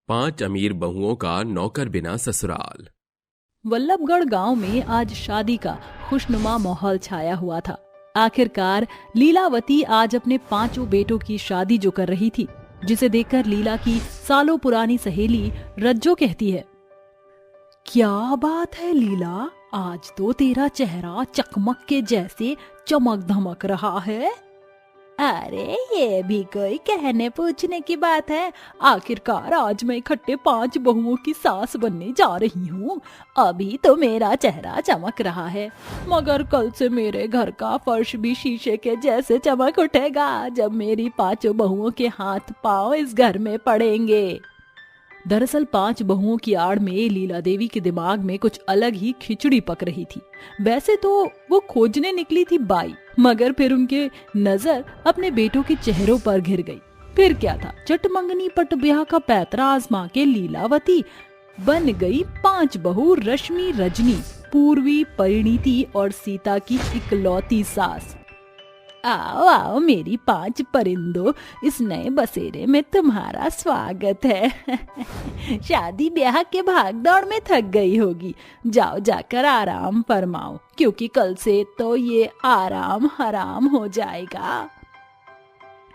5 अमीर बहुओं का नौकर बिना ससुराल। वल्लभगढ़ गांव में आज शादी का खुशनुमा माहौल छाया हुआ था। आखिरकार लीलावती आज अपने 5 बेटों की शादी जो कर रही थी, जिसे देखकर लीला की सालों पुरानी सहेली रज्जो कहती है, क्या बात है लीला, आज तो तेरा चेहरा चकमक के जैसे चमक धमक रहा है। अरे ये भी कोई कहने पूछने की बात है। आखिरकार आज मैं इकट्ठे 5 बहुओं की सास बनने जा रही हूँ। अभी तो मेरा चेहरा चमक रहा है, मगर कल से मेरे घर का फर्श भी शीशे के जैसे चमक उठेगा जब मेरी 5 बहुओं के हाथ पांव इस घर में पड़ेंगे। दरअसल 5 बहुओं की आड़ में लीला देवी के दिमाग में कुछ अलग ही खिचड़ी पक रही थी। वैसे तो वो खोजने निकली थी बाई, मगर फिर उनके नजर अपने बेटों के चेहरों पर घिर गई। फिर क्या था, चटमंगनी पट ब्याह का पैतरा आजमा के लीलावती बन गई 5 बहू रश्मि, रजनी, पूर्वी, परिणीति और सीता की इकलौती सास। आओ आओ मेरी 5 परिंदों, इस नए बसेरे में तुम्हारा स्वागत है। शादी ब्याह के भागदौड़ में थक गई होगी, जाओ जाकर आराम फरमाओ, क्योंकि कल से तो ये आराम हराम हो जाएगा।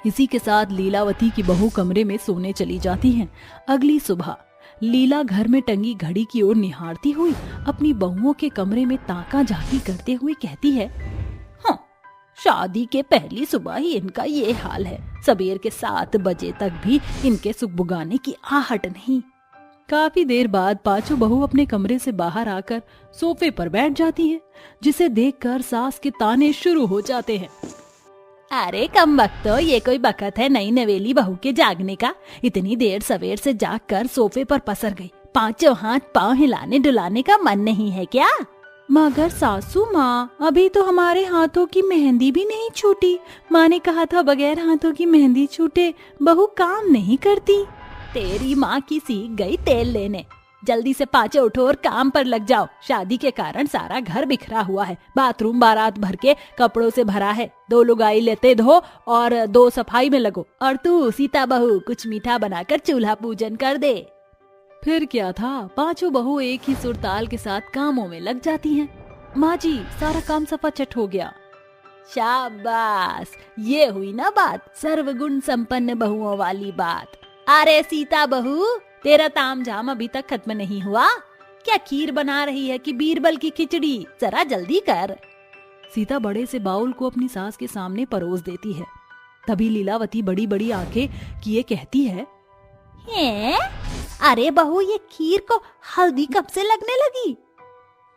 इसी के साथ लीलावती की बहू कमरे में सोने चली जाती हैं। अगली सुबह लीला घर में टंगी घड़ी की ओर निहारती हुई अपनी बहुओं के कमरे में ताका झाकी करते हुए कहती है, शादी के पहली सुबह ही इनका ये हाल है। सबेर के 7 बजे तक भी इनके सुगबुगाने की आहट नहीं। काफी देर बाद 5 बहू अपने कमरे से बाहर आकर सोफे पर बैठ जाती है, जिसे देखकर सास के ताने शुरू हो जाते हैं। अरे कम वक्त, तो ये कोई बखत है नई नवेली बहू के जागने का। इतनी देर सवेर से जागकर सोफे पर पसर गई, 5 हाथ पांव हिलाने डुलाने का मन नहीं है क्या? मगर सासू माँ, अभी तो हमारे हाथों की मेहंदी भी नहीं छूटी। माँ ने कहा था बगैर हाथों की मेहंदी छूटे बहू काम नहीं करती। तेरी माँ की सीख गई तेल लेने। जल्दी से 5 उठो और काम पर लग जाओ। शादी के कारण सारा घर बिखरा हुआ है, बाथरूम बारात भर के कपड़ों से भरा है। 2 लुगाई लेते धो और 2 सफाई में लगो। और तू सीता बहू कुछ मीठा बनाकर चूल्हा पूजन कर दे। फिर क्या था, 5 बहू एक ही सुरताल के साथ कामों में लग जाती हैं। माँ जी, सारा काम सफाचट हो गया। शाबाश, ये हुई ना बात, सर्वगुण संपन्न बहुओं वाली बात। अरे सीता बहू, तेरा तामझाम अभी तक खत्म नहीं हुआ? क्या खीर बना रही है कि बीरबल की खिचड़ी? जरा जल्दी कर। सीता बड़े से बाउल को अपनी सास के सामने परोस देती है। तभी लीलावती बड़ी बड़ी आंखें किए कहती है, अरे बहू, ये खीर को हल्दी कब से लगने लगी?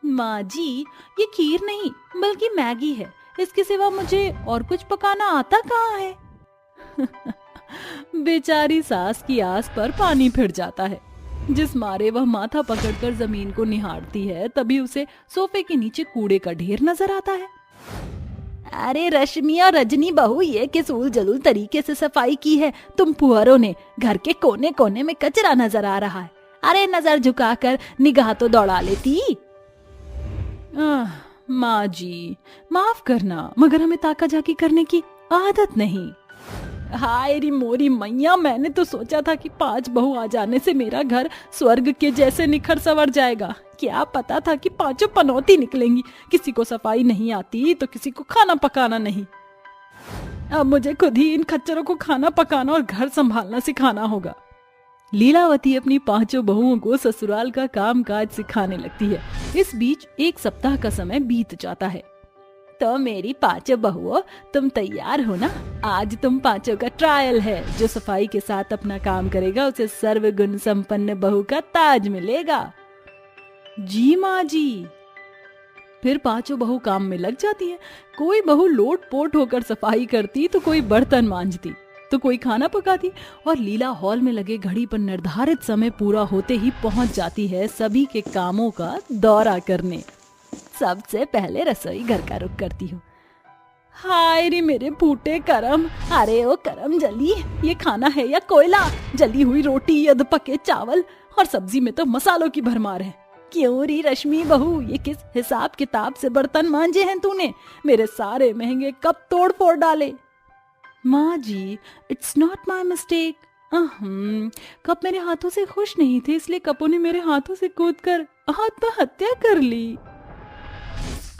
माँ जी, ये खीर नहीं बल्कि मैगी है। इसके सिवा मुझे और कुछ पकाना आता कहाँ है। बेचारी सास की आस पर पानी फिर जाता है। जिस मारे वह माथा पकड़कर जमीन को निहारती है, तभी उसे सोफे के नीचे कूड़े का ढेर नजर आता है। अरे रश्मि और रजनी बहू, ये किस उल जलूल तरीके से सफाई की है तुम फुहरों ने। घर के कोने कोने में कचरा नजर आ रहा है। अरे नजर झुकाकर निगाह तो दौड़ा लेती। माँ जी, माफ करना, मगर हमें ताका झाकी करने की आदत नहीं। हाय री मोरी मैया, मैंने तो सोचा था कि 5 बहू आ जाने से मेरा घर स्वर्ग के जैसे निखर संवर जाएगा। क्या पता था कि 5 पनौती निकलेंगी। किसी को सफाई नहीं आती तो किसी को खाना पकाना नहीं। अब मुझे खुद ही इन खच्चरों को खाना पकाना और घर संभालना सिखाना होगा। लीलावती अपनी 5 बहुओं को ससुराल का काम काज सिखाने लगती है। इस बीच 1 सप्ताह का समय बीत जाता है। तो मेरी 5 बहुओं, तुम तैयार हो ना? आज तुम 5 का ट्रायल है। जो सफाई के साथ अपना काम करेगा उसे सर्वगुण संपन्न बहू का ताज मिलेगा। जी माँ जी। फिर 5 बहू काम में लग जाती है। कोई बहू लोट पोट होकर सफाई करती, तो कोई बर्तन मांजती, तो कोई खाना पकाती, और लीला हॉल में लगे घड़ी पर निर्धारित समय पूरा होते ही पहुंच जाती है सभी के कामों का दौरा करने। सबसे पहले रसोई घर का रुख करती हूँ। हाय रे मेरे फूटे करम। अरे ओ करम जली, ये खाना है या कोयला? जली हुई रोटी, अध पके चावल और सब्जी में तो मसालों की भरमार है। क्यों री रश्मि बहू, ये किस हिसाब किताब से बर्तन मांजे हैं तूने? मेरे सारे महंगे कप तोड़ फोड़ डाले। माँ जी, it's not my mistake. Cup मेरे हाथों से खुश नहीं थे, इसलिए कपों ने मेरे हाथों से कूदकर आत्महत्या कर ली।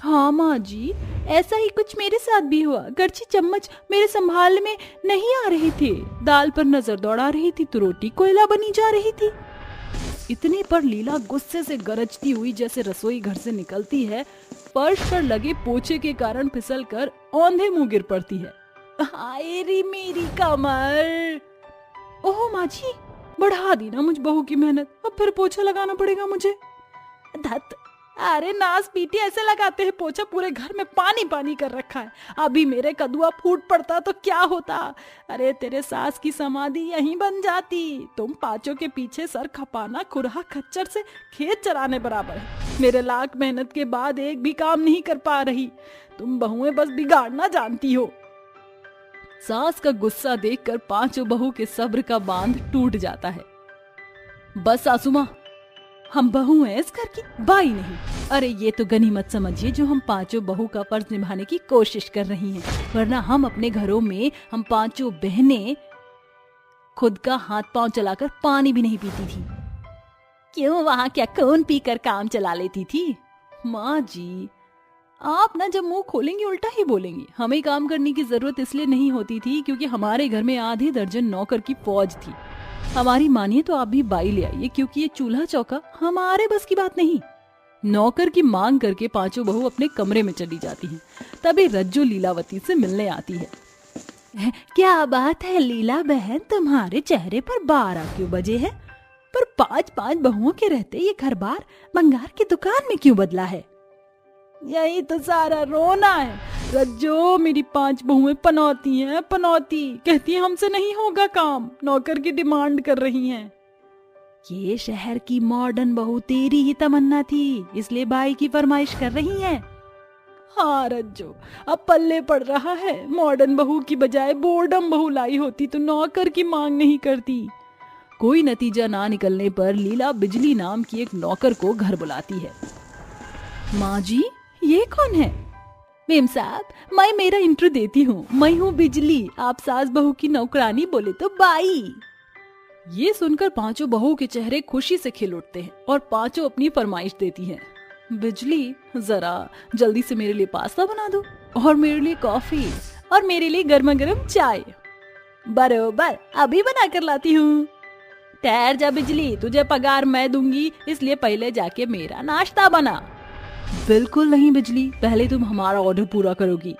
हाँ माँ जी, ऐसा ही कुछ मेरे साथ भी हुआ। करछी चम्मच मेरे संभाल में नहीं आ रही थी, दाल पर नजर दौड़ा रही थी तो रोटी कोयला बनी जा रही थी। इतने पर लीला गुस्से से गरजती हुई जैसे रसोई घर से निकलती है, फर्श पर लगे पोछे के कारण फिसलकर औंधे मुंह गिर पड़ती है। हाय रे मेरी कमर! ओह माँ जी, बढ़ा दी ना मुझ बहू की मेहनत, अब फिर पोछा लगाना पड़ेगा मुझे। धत! अरे नास पीटी ऐसे लगाते हैं पोछा, पूरे घर में पानी पानी कर रखा है। अभी मेरे कदुआ फूट पड़ता तो क्या होता। अरे तेरे सास की समाधि यहीं बन जाती। तुम पांचों के पीछे सर खपाना खुरहा खच्चर से खेत चराने बराबर है। मेरे लाख मेहनत के बाद एक भी काम नहीं कर पा रही। तुम बहुएं बस बिगाड़ना जानती हो। सास का गुस्सा देखकर पांचों बहू के सब्र का बांध टूट जाता है। बस सासू माँ, हम बहू हैं इस घर की, बाई नहीं। अरे ये तो गनीमत समझिए जो हम पांचों बहू का फर्ज निभाने की कोशिश कर रही हैं, वरना हम अपने घरों में हम पांचों बहनें खुद का हाथ पांव चलाकर पानी भी नहीं पीती थी। क्यों, वहाँ क्या कौन पीकर काम चला लेती थी? माँ जी, आप ना जब मुंह खोलेंगी उल्टा ही बोलेंगी। हमें काम करने की जरूरत इसलिए नहीं होती थी क्योंकि हमारे घर में आधे दर्जन नौकर की फौज थी। हमारी मानिए तो आप भी बाई ले आइए, क्योंकि ये चूल्हा चौका हमारे बस की बात नहीं। नौकर की मांग करके पांचों बहू अपने कमरे में चली जाती हैं। तभी रज्जो लीलावती से मिलने आती है। क्या बात है लीला बहन, तुम्हारे चेहरे पर 12 क्यों बजे हैं? पर 5-5 बहुओं के रहते ये घर बार बंगार की दुकान में क्यों बदला है? यही तो सारा रोना है रज्जो। मेरी 5 बहुएं पनौती हैं, पनौती कहती है हमसे नहीं होगा काम, नौकर की डिमांड कर रही हैं। ये शहर की मॉडर्न बहू तेरी ही तमन्ना थी, इसलिए बाई की फरमाइश कर रही हैं। हाँ रज्जो, अब पल्ले पड़ रहा है। मॉडर्न बहू की बजाय बोर्डम बहू लाई होती तो नौकर की मांग नहीं करती। कोई नतीजा ना निकलने पर लीला बिजली नाम की एक नौकर को घर बुलाती है। माँ जी, ये कौन है? मेम साहब, मैं मेरा इंट्रो देती हूँ। मैं हूँ बिजली, आप सास बहू की नौकरानी बोले तो बाई। ये सुनकर पांचों बहू के चेहरे खुशी से खिल उठते हैं और पांचों अपनी फरमाइश देती हैं। बिजली, जरा जल्दी से मेरे लिए पास्ता बना दो, और मेरे लिए कॉफी, और मेरे लिए गर्मा गर्म चाय। बरोबर, अभी बना कर लाती हूँ। ठहर जा बिजली, तुझे पगार मैं दूंगी, इसलिए पहले जाके मेरा नाश्ता बना। बिल्कुल नहीं बिजली, पहले तुम हमारा ऑर्डर पूरा करोगी।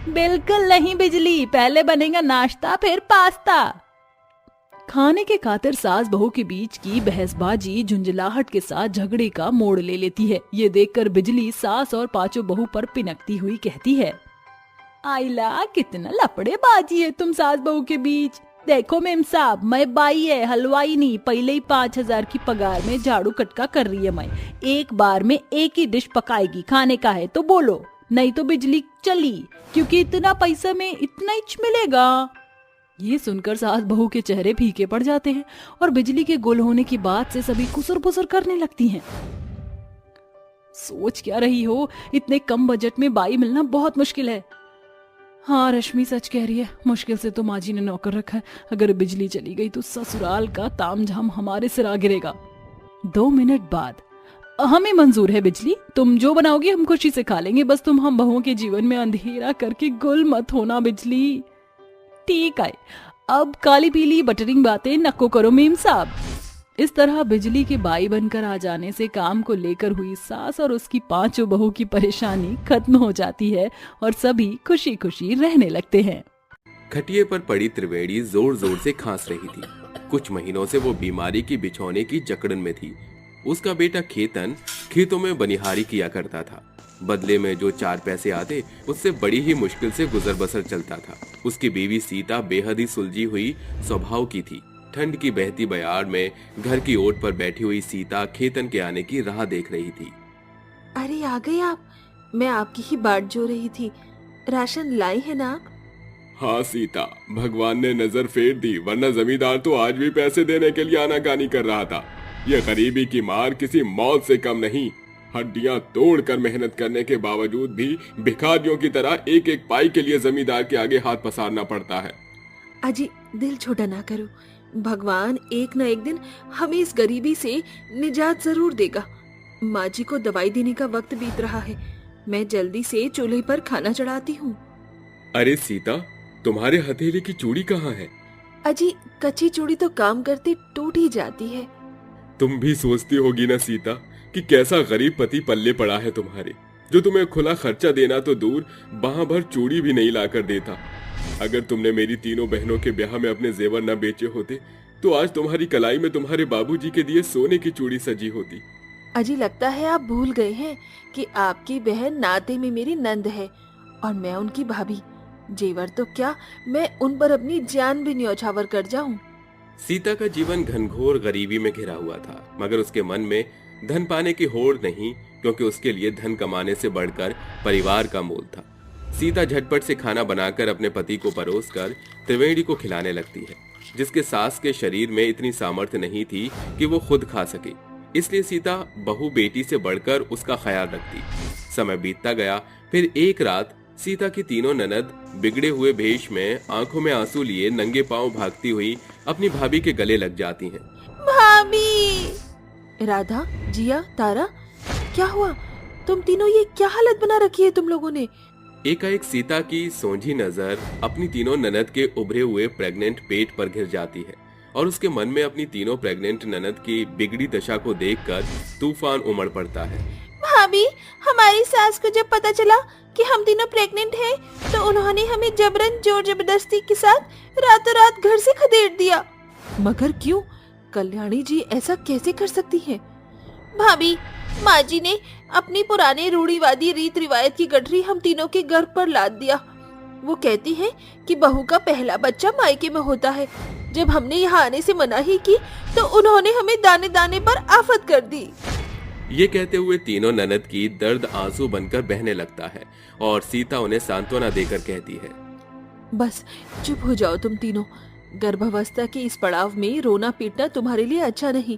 बिल्कुल नहीं बिजली, पहले बनेगा नाश्ता फिर पास्ता। खाने के खातिर सास बहू के बीच की बहसबाजी झुंझलाहट के साथ झगड़े का मोड़ ले लेती है। ये देखकर बिजली सास और पांचों बहू पर पिनकती हुई कहती है, आइला कितना लफड़ेबाजी है तुम सास बहू के बीच। देखो मेम साहब, मैं बाई है, हलवाई नहीं। पहले ही 5000 की पगार में झाड़ू कटका कर रही है। मैं एक बार में एक ही डिश पकाएगी, खाने का है तो बोलो, नहीं तो बिजली चली, क्योंकि इतना पैसा में इतना ही मिलेगा। ये सुनकर सास बहू के चेहरे फीके पड़ जाते हैं और बिजली के गुल होने की बात से सभी कुसुर पुसुर करने लगती हैं। सोच क्या रही हो, इतने कम बजट में बाई मिलना बहुत मुश्किल है। हाँ रश्मि सच कह रही है, मुश्किल से तो माँ जी ने नौकर रखा है। अगर बिजली चली गई तो ससुराल का तामझाम हमारे सिर आ गिरेगा। 2 मिनट बाद, हमें मंजूर है बिजली, तुम जो बनाओगी हम खुशी से खा लेंगे, बस तुम हम बहुओं के जीवन में अंधेरा करके गुल मत होना बिजली। ठीक है, अब काली पीली बटरिंग बातें नको करो मेम साहब। इस तरह बिजली के बाई बनकर आ जाने से काम को लेकर हुई सास और उसकी पांचों बहू की परेशानी खत्म हो जाती है और सभी खुशी खुशी रहने लगते हैं। खटिए पर पड़ी त्रिवेणी जोर जोर से खांस रही थी। कुछ महीनों से वो बीमारी की बिछौने की जकड़न में थी। उसका बेटा खेतन खेतों में बनिहारी किया करता था। बदले में जो 4 पैसे आते उससे बड़ी ही मुश्किल से गुजर बसर चलता था। उसकी बीवी सीता बेहद ही सुलझी हुई स्वभाव की थी। ठंड की बहती बयार में घर की ओट पर बैठी हुई सीता खेतन के आने की राह देख रही थी। अरे आ गए आप, मैं आपकी ही बाट जो रही थी। राशन लाई है ना आप? हाँ सीता, भगवान ने नजर फेर दी, वरना जमींदार तो आज भी पैसे देने के लिए आनाकानी कर रहा था। ये गरीबी की मार किसी मौत से कम नहीं। हड्डियां तोड़कर मेहनत करने के बावजूद भी भिखारियों की तरह एक एक पाई के लिए जमींदार के आगे हाथ पसारना पड़ता है। अजी दिल छोटा ना करो, भगवान एक न एक दिन हमें इस गरीबी से निजात जरूर देगा। माँ जी को दवाई देने का वक्त बीत रहा है। मैं जल्दी से चूल्हे पर खाना चढ़ाती हूँ। अरे सीता, तुम्हारे हथेली की चूड़ी कहाँ है? अजी, कच्ची चूड़ी तो काम करते टूट ही जाती है। तुम भी सोचती होगी ना सीता कि कैसा गरीब पति पल्ले पड़ा है तुम्हारे, जो तुम्हें खुला खर्चा देना तो दूर बाह भर चूड़ी भी नहीं लाकर देता। अगर तुमने मेरी तीनों बहनों के ब्याह में अपने जेवर न बेचे होते तो आज तुम्हारी कलाई में तुम्हारे बाबूजी के दिए सोने की चूड़ी सजी होती। अजी, लगता है आप भूल गए हैं कि आपकी बहन नाते में मेरी नंद है और मैं उनकी भाभी। जेवर तो क्या, मैं उन पर अपनी जान भी न्यौछावर कर जाऊं। सीता का जीवन घनघोर गरीबी में घिरा हुआ था, मगर उसके मन में धन पाने की होड़ नहीं, क्योंकि उसके लिए धन कमाने से बढ़कर परिवार का मोल था। सीता झटपट से खाना बनाकर अपने पति को परोसकर त्रिवेणी को खिलाने लगती है, जिसके सास के शरीर में इतनी सामर्थ्य नहीं थी कि वो खुद खा सके। इसलिए सीता बहू बेटी से बढ़कर उसका ख्याल रखती। समय बीतता गया। फिर एक रात सीता की तीनों ननद बिगड़े हुए भेष में, आंखों में आंसू लिए, नंगे पांव भागती हुई अपनी भाभी के गले लग जाती हैं। भाभी! राधा, जिया, तारा, क्या हुआ? तुम तीनों ये क्या हालत बना रखी है तुम लोगों ने? एकाएक सीता की सोझी नजर अपनी तीनों ननद के उभरे हुए प्रेग्नेंट पेट पर घिर जाती है और उसके मन में अपनी तीनों प्रेग्नेंट ननद की बिगड़ी दशा को देखकर तूफान उमड़ पड़ता है। भाभी, हमारी सास को जब पता चला कि हम तीनों प्रेग्नेंट हैं, तो उन्होंने हमें जबरन जोर जबरदस्ती के साथ रातों रात घर से खदेड़ दिया। मगर क्यों? कल्याणी जी ऐसा कैसे कर सकती हैं? भाभी, माँ जी ने अपनी पुराने रूढ़िवादी रीत रिवायत की गठरी हम तीनों के गर्भ पर लाद दिया। वो कहती हैं कि बहू का पहला बच्चा मायके में होता है। जब हमने यहाँ आने से मनाही की तो उन्होंने हमें दाने दाने पर आफत कर दी। ये कहते हुए तीनों ननद की दर्द आंसू बनकर बहने लगता है और सीता उन्हें सांत्वना देकर कहती है, बस चुप हो जाओ तुम तीनों। गर्भावस्था के इस पड़ाव में रोना पीटना तुम्हारे लिए अच्छा नहीं।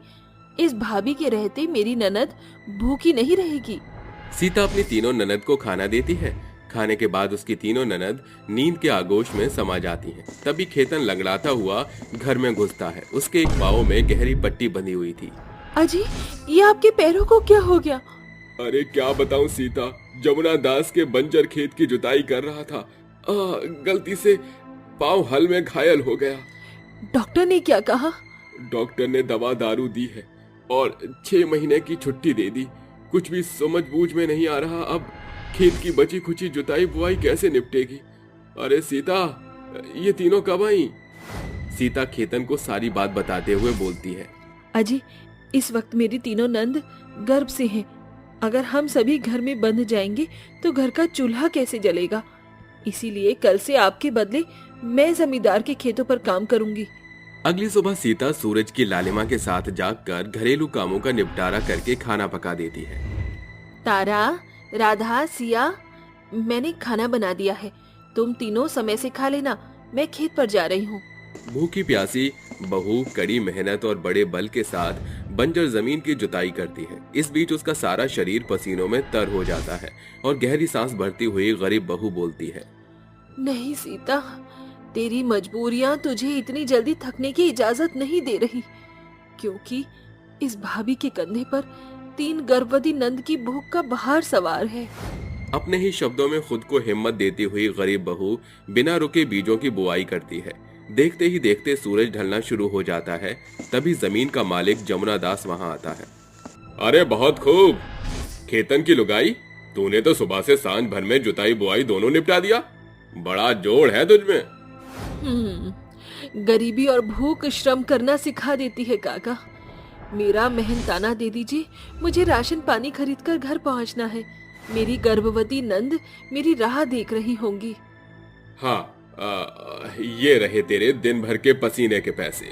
इस भाभी के रहते मेरी ननद भूखी नहीं रहेगी। सीता अपनी तीनों ननद को खाना देती है। खाने के बाद उसकी तीनों ननद नींद के आगोश में समा जाती हैं। तभी खेतन लंगड़ाता हुआ घर में घुसता है। उसके एक पाँव में गहरी पट्टी बंधी हुई थी। अजी, ये आपके पैरों को क्या हो गया? अरे क्या बताऊं सीता, जमुना दास के बंजर खेत की जुताई कर रहा था। गलती से पाँव हल में घायल हो गया। डॉक्टर ने क्या कहा? डॉक्टर ने दवा दारू दी है और 6 महीने की छुट्टी दे दी। कुछ भी समझ बूझ में नहीं आ रहा, अब खेत की बची खुची जुताई बुआई कैसे निपटेगी। अरे सीता, ये तीनों कब आई? सीता खेतन को सारी बात बताते हुए बोलती है, अजी, इस वक्त मेरी तीनों नंद गर्भ से हैं। अगर हम सभी घर में बंद जाएंगे तो घर का चूल्हा कैसे जलेगा? इसीलिए कल से आपके बदले मैं जमींदार के खेतों पर काम करूंगी। अगली सुबह सीता सूरज की लालिमा के साथ जागकर घरेलू कामों का निपटारा करके खाना पका देती है। तारा, राधा, सिया, मैंने खाना बना दिया है। तुम तीनों समय से खा लेना। मैं खेत पर जा रही हूँ। भूखी प्यासी बहू कड़ी मेहनत और बड़े बल के साथ बंजर जमीन की जुताई करती है। इस बीच उसका सारा शरीर पसीनों में तर हो जाता है और गहरी सांस भरती हुई गरीब बहू बोलती है, नहीं सीता, तेरी मजबूरियां तुझे इतनी जल्दी थकने की इजाजत नहीं दे रही, क्योंकि इस भाभी के कंधे पर 3 गर्भवती नंद की भूख का बहार सवार है। अपने ही शब्दों में खुद को हिम्मत देती हुई गरीब बहू बिना रुके बीजों की बुआई करती है। देखते ही देखते सूरज ढलना शुरू हो जाता है। तभी जमीन का मालिक जमुना दास वहां आता है। अरे बहुत खूब खेतन की लुगाई, तूने तो सुबह से सांझ भर में जुताई बुआई दोनों निपटा दिया। बड़ा जोड़ है तुझमें। गरीबी और भूख श्रम करना सिखा देती है काका। मेरा मेहनताना दे दीजिए, मुझे राशन पानी खरीद कर घर पहुंचना है। मेरी गर्भवती नंद मेरी राह देख रही होंगी। हाँ, ये रहे तेरे दिन भर के पसीने के पैसे।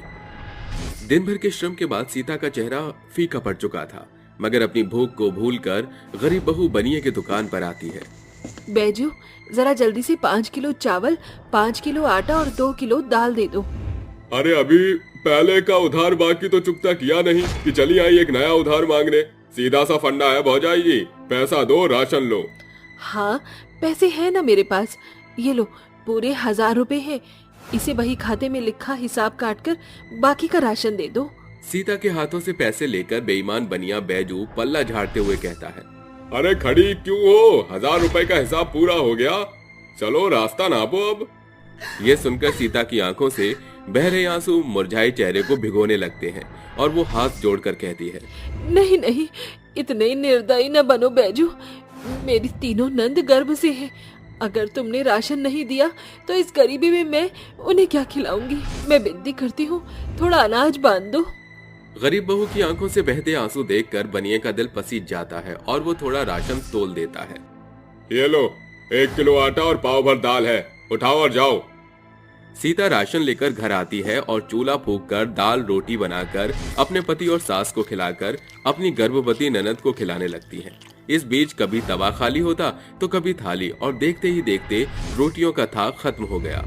दिन भर के श्रम के बाद सीता का चेहरा फीका पड़ चुका था, मगर अपनी भूख को भूलकर गरीब बहू बनिए की दुकान पर आती है। बैजू, जरा जल्दी से 5 किलो चावल, 5 किलो आटा और 2 किलो दाल दे दो। अरे अभी पहले का उधार बाकी तो चुकता किया नहीं कि चली आई एक नया उधार मांगने। सीधा सा फंडा है भौजाई जी, पैसा दो राशन लो। हाँ, पैसे हैं ना मेरे पास, ये लो पूरे 1000 रुपए हैं। इसे वही खाते में लिखा हिसाब काटकर बाकी का राशन दे दो। सीता के हाथों से पैसे लेकर बेईमान बनिया बैजू पल्ला झाड़ते हुए कहता है, अरे खड़ी क्यों हो, 1000 रुपए का हिसाब पूरा हो गया, चलो रास्ता नापो अब। ये सुनकर सीता की आंखों से बह रहे आंसू मुरझाए चेहरे को भिगोने लगते हैं और वो हाथ जोड़कर कहती है, नहीं नहीं, इतने निर्दयी न बनो बैजू, मेरी तीनों नंद गर्भ से हैं। अगर तुमने राशन नहीं दिया तो इस गरीबी में मैं उन्हें क्या खिलाऊंगी। मैं विनती करती हूँ, थोड़ा अनाज बांध दो। गरीब बहू की आंखों से बहते आंसू देखकर बनिए का दिल पसीज जाता है और वो थोड़ा राशन तोल देता है। ये लो, 1 किलो आटा और पाव भर दाल है, उठाओ और जाओ। सीता राशन लेकर घर आती है और चूल्हा फूंककर दाल रोटी बनाकर अपने पति और सास को खिलाकर अपनी गर्भवती ननद को खिलाने लगती है। इस बीच कभी तवा खाली होता तो कभी थाली, और देखते ही देखते रोटियों का थाक खत्म हो गया।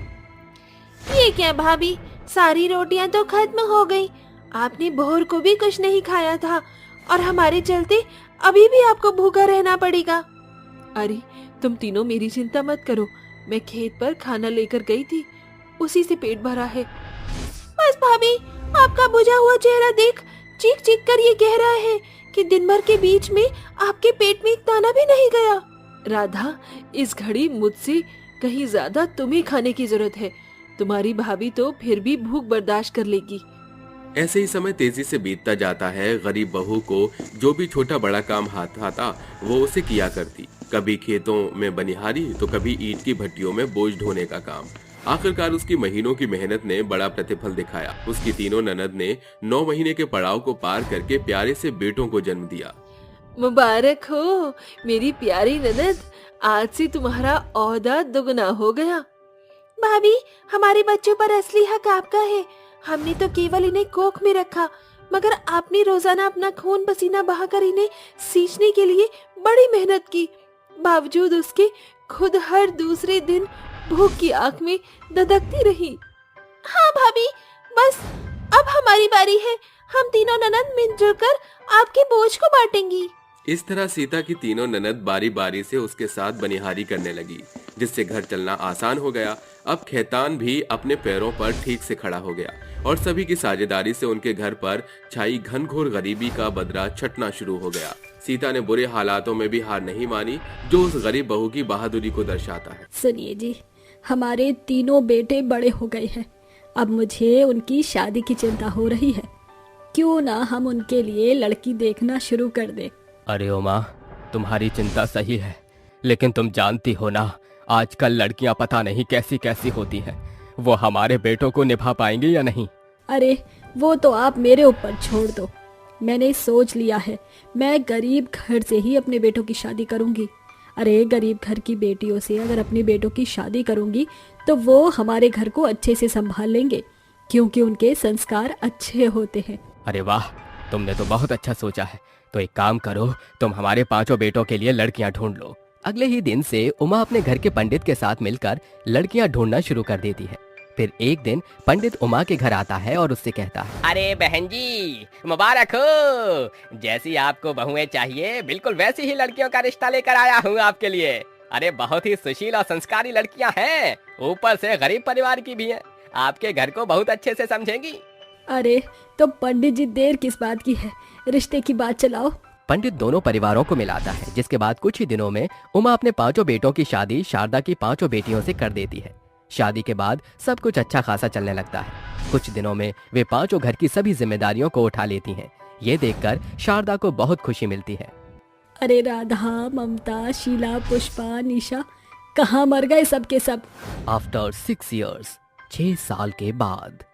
ये क्या भाभी, सारी रोटियां तो खत्म हो गई। आपने भोर को भी कुछ नहीं खाया था और हमारे चलते अभी भी आपको भूखा रहना पड़ेगा। अरे तुम तीनों मेरी चिंता मत करो, मैं खेत पर खाना लेकर गई थी, उसी से पेट भरा है। बस भाभी, आपका बुझा हुआ चेहरा देख चीख चीख कर ये कह रहा है कि दिन भर के बीच में आपके पेट में एक दाना भी नहीं गया। राधा, इस घड़ी मुझसे कहीं ज्यादा तुम्हें खाने की जरूरत है। तुम्हारी भाभी तो फिर भी भूख बर्दाश्त कर लेगी। ऐसे ही समय तेजी से बीतता जाता है। गरीब बहू को जो भी छोटा बड़ा काम हाथ आता वो उसे किया करती। कभी खेतों में बनिहारी तो कभी ईंट की भट्टियों में बोझ ढोने का काम। आखिरकार उसकी महीनों की मेहनत ने बड़ा प्रतिफल दिखाया। उसकी तीनों ननद ने 9 महीने के पड़ाव को पार करके प्यारे से बेटों को जन्म दिया। मुबारक हो मेरी प्यारी ननद, आज से तुम्हारा ओहदा दुगना हो गया। भाभी, हमारे बच्चों पर असली हक आपका है। हमने तो केवल इन्हें कोख में रखा, मगर आपने रोजाना अपना खून पसीना बहाकर इन्हें सींचने के लिए बड़ी मेहनत की। बावजूद उसके खुद हर दूसरे दिन भूख की आंख में ददकती रही। हाँ भाभी, बस अब हमारी बारी है। हम तीनों ननद मिलजुल कर आपके बोझ को बांटेंगी। इस तरह सीता की तीनों ननद बारी बारी से उसके साथ बनिहारी करने लगी, जिससे घर चलना आसान हो गया। अब खैतान भी अपने पैरों पर ठीक से खड़ा हो गया और सभी की साझेदारी से उनके घर पर छाई घनघोर गरीबी का बदला छटना शुरू हो गया। सीता ने बुरे हालातों में भी हार नहीं मानी, जो उस गरीब बहू की बहादुरी को दर्शाता है। सुनिए जी, हमारे तीनों बेटे बड़े हो गए हैं। अब मुझे उनकी शादी की चिंता हो रही है। क्यों ना हम उनके लिए लड़की देखना शुरू कर दें। अरे उमा, तुम्हारी चिंता सही है, लेकिन तुम जानती हो ना, आजकल लड़कियां पता नहीं कैसी कैसी होती हैं। वो हमारे बेटों को निभा पाएंगी या नहीं? अरे वो तो आप मेरे ऊपर छोड़ दो। मैंने सोच लिया है, मैं गरीब घर से ही अपने बेटों की शादी करूंगी। अरे गरीब घर की बेटियों से अगर अपने बेटों की शादी करूंगी तो वो हमारे घर को अच्छे से संभाल लेंगे, क्योंकि उनके संस्कार अच्छे होते हैं। अरे वाह, तुमने तो बहुत अच्छा सोचा है। तो एक काम करो, तुम हमारे 5 बेटों के लिए लड़कियां ढूंढ लो। अगले ही दिन से उमा अपने घर के पंडित के साथ मिलकर लड़कियां ढूंढना शुरू कर देती है। फिर एक दिन पंडित उमा के घर आता है और उससे कहता है, अरे बहन जी, मुबारक हो। जैसी आपको बहुएं चाहिए बिल्कुल वैसी ही लड़कियों का रिश्ता लेकर आया हूँ आपके लिए। अरे बहुत ही सुशील और संस्कारी लड़कियां हैं, ऊपर से गरीब परिवार की भी हैं। आपके घर को बहुत अच्छे से समझेंगी। अरे तो पंडित जी, देर किस बात की है, रिश्ते की बात चलाओ। पंडित दोनों परिवारों को मिलाता है, जिसके बाद कुछ ही दिनों में उमा अपने 5 बेटों की शादी शारदा की 5 बेटियों से कर देती है। शादी के बाद सब कुछ अच्छा खासा चलने लगता है। कुछ दिनों में वे 5 घर की सभी जिम्मेदारियों को उठा लेती हैं। ये देखकर शारदा को बहुत खुशी मिलती है। अरे राधा, ममता, शीला, पुष्पा, निशा कहाँ मर गए सब के सब। आफ्टर 6 years, 6 साल के बाद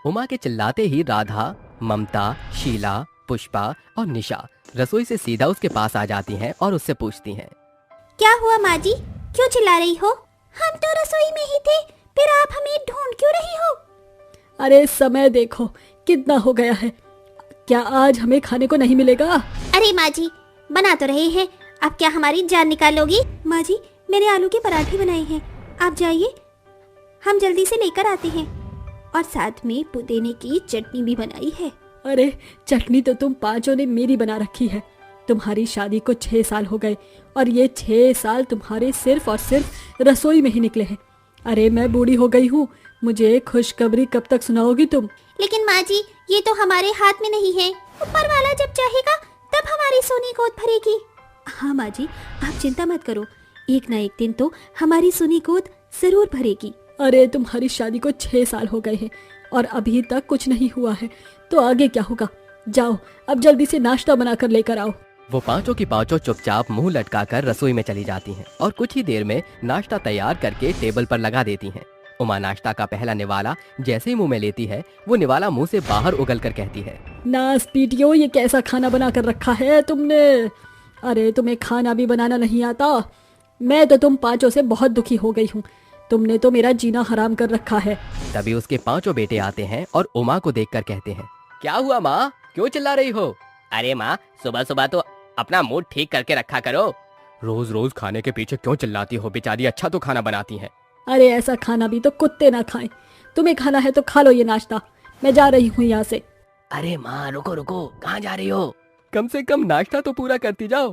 उमा के चिल्लाते ही राधा, ममता, शीला, पुष्पा और निशा रसोई से सीधा उसके पास आ जाती हैं और उससे पूछती हैं, क्या हुआ माँ जी, क्यों चिल्ला रही हो? हम तो रसोई में ही थे, फिर आप हमें ढूंढ क्यों रही हो? अरे समय देखो कितना हो गया है, क्या आज हमें खाने को नहीं मिलेगा? अरे माँ जी, बना तो रहे हैं, अब क्या हमारी जान निकालोगी? माँ जी, मैंने आलू के पराठे बनाए हैं, आप जाइए, हम जल्दी से लेकर आते हैं। और साथ में पुदीने की चटनी भी बनाई है। अरे चटनी तो तुम 5 ने मेरी बना रखी है। तुम्हारी शादी को 6 साल हो गए और ये 6 साल तुम्हारे सिर्फ और सिर्फ रसोई में ही निकले हैं। अरे मैं बूढ़ी हो गई हूँ, मुझे खुशखबरी कब तक सुनाओगी तुम? लेकिन माँ जी, ये तो हमारे हाथ में नहीं है। ऊपर वाला जब चाहेगा तब हमारी सोनी गोद भरेगी। हाँ माँ जी, आप चिंता मत करो, एक ना एक दिन तो हमारी सोनी गोद जरूर भरेगी। अरे तुम्हारी शादी को 6 साल हो गए हैं और अभी तक कुछ नहीं हुआ है, तो आगे क्या होगा? जाओ अब जल्दी से नाश्ता बनाकर लेकर आओ। वो पांचों की पांचों चुपचाप मुंह लटकाकर रसोई में चली जाती हैं और कुछ ही देर में नाश्ता तैयार करके टेबल पर लगा देती हैं। उमा नाश्ता का पहला निवाला जैसे ही मुंह में लेती है, वो निवाला मुंह से बाहर उगल कर कहती है, नास पीटियो, ये कैसा खाना बना कर रखा है तुमने? अरे तुम्हें खाना भी बनाना नहीं आता? मैं तो तुम पांचों से बहुत दुखी हो गई हूँ, तुमने तो मेरा जीना हराम कर रखा है। तभी उसके पांचों बेटे आते हैं और उमा को देखकर कहते हैं, क्या हुआ माँ, क्यों चिल्ला रही हो? अरे माँ, सुबह सुबह तो अपना मूड ठीक करके रखा करो। रोज रोज खाने के पीछे क्यों चिल्लाती हो? बेचारी अच्छा तो खाना बनाती हैं। अरे ऐसा खाना भी तो कुत्ते ना खाएं। तुम्हें खाना है तो खा लो ये नाश्ता, मैं जा रही हूँ यहाँ से। अरे माँ रुको रुको, कहाँ जा रही हो? कम से कम नाश्ता तो पूरा करती जाओ।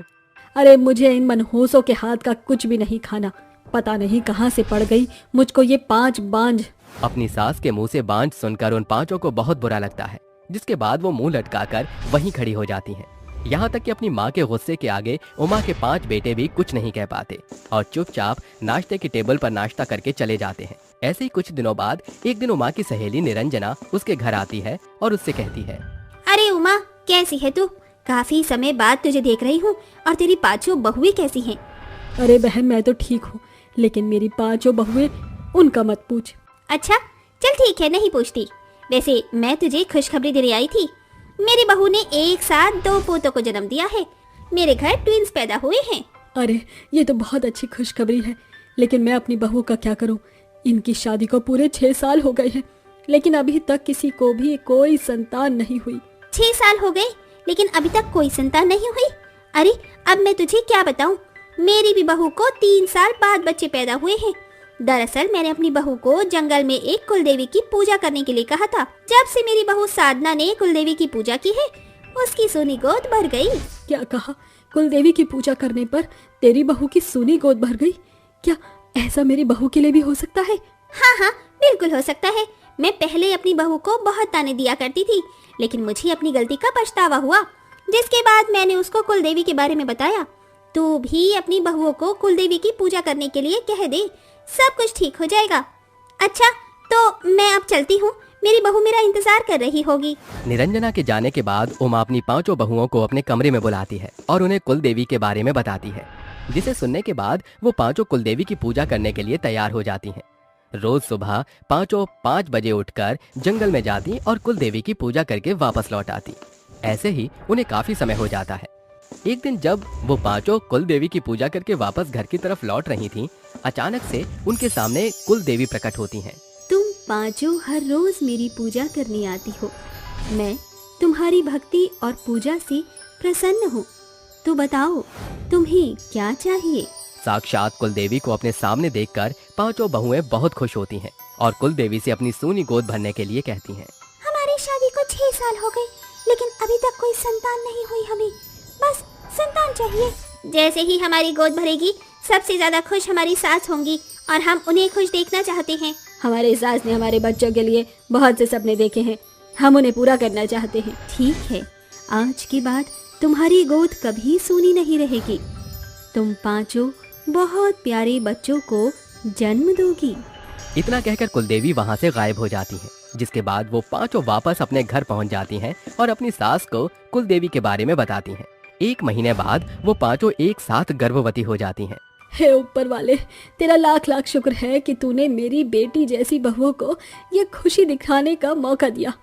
अरे मुझे इन मनहूसों के हाथ का कुछ भी नहीं खाना, पता नहीं कहाँ से पड़ गई मुझको ये 5 बांझ। अपनी सास के मुंह से बांझ सुनकर उन पांचों को बहुत बुरा लगता है, जिसके बाद वो मुंह लटकाकर वहीं खड़ी हो जाती हैं। यहाँ तक कि अपनी माँ के गुस्से के आगे उमा के 5 बेटे भी कुछ नहीं कह पाते और चुपचाप नाश्ते की टेबल पर नाश्ता करके चले जाते हैं। ऐसे ही कुछ दिनों बाद एक दिन उमा की सहेली निरंजना उसके घर आती है और उससे कहती है, अरे उमा, कैसी है तू? काफी समय बाद तुझे देख रही हूँ। और तेरी पांचों बहुएं कैसी हैं? अरे बहन, मैं तो ठीक हूँ, लेकिन मेरी 5 बहुएं, उनका मत पूछ। अच्छा चल ठीक है, नहीं पूछती। वैसे मैं तुझे खुशखबरी देने आई थी। मेरी बहू ने एक साथ 2 पोतों को जन्म दिया है। मेरे घर ट्विंस पैदा हुए हैं। अरे ये तो बहुत अच्छी खुशखबरी है, लेकिन मैं अपनी बहू का क्या करूं? इनकी शादी को पूरे 6 साल हो गए हैं, लेकिन अभी तक किसी को भी कोई संतान नहीं हुई। 6 साल हो गए लेकिन अभी तक कोई संतान नहीं हुई? अरे अब मैं तुझे क्या बताऊं, मेरी भी बहू को 3 साल बाद बच्चे पैदा हुए हैं। दरअसल मैंने अपनी बहू को जंगल में एक कुलदेवी की पूजा करने के लिए कहा था। जब से मेरी बहू साधना ने कुलदेवी की पूजा की है, उसकी सोनी गोद भर गई। क्या कहा? कुलदेवी की पूजा करने पर तेरी बहू की सोनी गोद भर गई? क्या ऐसा मेरी बहू के लिए भी हो सकता है? हाँ हाँ बिल्कुल हो सकता है। मैं पहले अपनी बहू को बहुत ताने दिया करती थी, लेकिन मुझे अपनी गलती का पछतावा हुआ, जिसके बाद मैंने उसको कुलदेवी के बारे में बताया। तू भी अपनी बहुओं को कुलदेवी की पूजा करने के लिए कह दे, सब कुछ ठीक हो जाएगा। अच्छा तो मैं अब चलती हूँ, मेरी बहू मेरा इंतजार कर रही होगी। निरंजना के जाने के बाद उमा अपनी 5 बहुओं को अपने कमरे में बुलाती है और उन्हें कुलदेवी के बारे में बताती है, जिसे सुनने के बाद वो 5 कुलदेवी की पूजा करने के लिए तैयार हो जाती हैं। रोज सुबह 5 बजे उठकर जंगल में जाती और कुलदेवी की पूजा करके वापस लौट आती। ऐसे ही उन्हें काफी समय हो जाता है। एक दिन जब वो 5 कुलदेवी की पूजा करके वापस घर की तरफ लौट रही थीं, अचानक से उनके सामने कुलदेवी प्रकट होती हैं। तुम 5 हर रोज मेरी पूजा करने आती हो। मैं तुम्हारी भक्ति और पूजा से प्रसन्न हूँ। तो बताओ तुम्हें क्या चाहिए? साक्षात कुलदेवी को अपने सामने देखकर 5 बहुएं बहुत खुश होती हैं और कुलदेवी से अपनी सोनी गोद भरने के लिए कहती हैं। हमारी शादी को 6 साल हो गए, लेकिन अभी तक कोई संतान नहीं हुई। हमें बस संतान चाहिए। जैसे ही हमारी गोद भरेगी, सबसे ज्यादा खुश हमारी सास होंगी और हम उन्हें खुश देखना चाहते हैं। हमारे सास ने हमारे बच्चों के लिए बहुत से सपने देखे हैं, हम उन्हें पूरा करना चाहते हैं। ठीक है, आज के बाद तुम्हारी गोद कभी सूनी नहीं रहेगी। तुम 5 बहुत प्यारे बच्चों को जन्म दोगी। इतना कहकर कुलदेवी वहाँ से गायब हो जाती है, जिसके बाद वो 5 वापस अपने घर पहुँच जाती हैं और अपनी सास को कुलदेवी के बारे में बताती हैं। 1 महीने बाद वो 5 एक साथ गर्भवती हो जाती हैं। हे ऊपर वाले, तेरा लाख लाख शुक्र है कि तूने मेरी बेटी जैसी बहू को ये खुशी दिखाने का मौका दिया।